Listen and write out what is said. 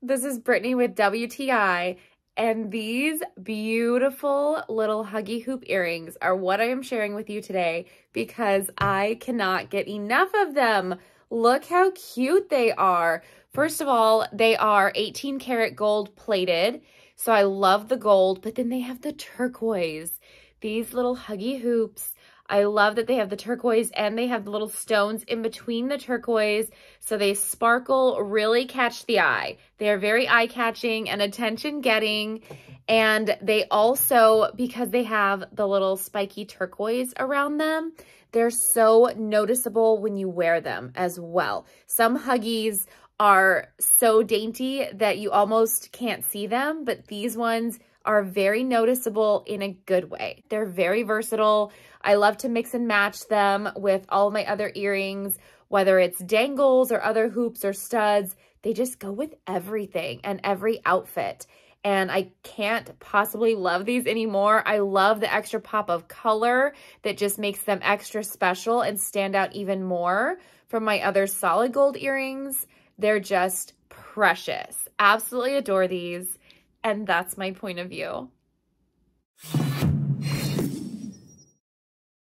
this is Brittany with WTI, and these beautiful little huggy hoop earrings are what I am sharing with you today because I cannot get enough of them. Look how cute they are. First of all, they are 18 karat gold plated, so I love the gold, but then they have the turquoise. These little huggy hoops, I love that they have the turquoise and they have the little stones in between the turquoise, so they sparkle, really catch the eye. They are very eye-catching and attention-getting, and they also, because they have the little spiky turquoise around them, they're so noticeable when you wear them as well. Some huggies are so dainty that you almost can't see them, but these ones are very noticeable in a good way. They're very versatile. I love to mix and match them with all of my other earrings, whether it's dangles or other hoops or studs. They just go with everything and every outfit. And I can't possibly love these anymore. I love the extra pop of color that just makes them extra special and stand out even more from my other solid gold earrings. They're just precious. Absolutely adore these. And that's my point of view.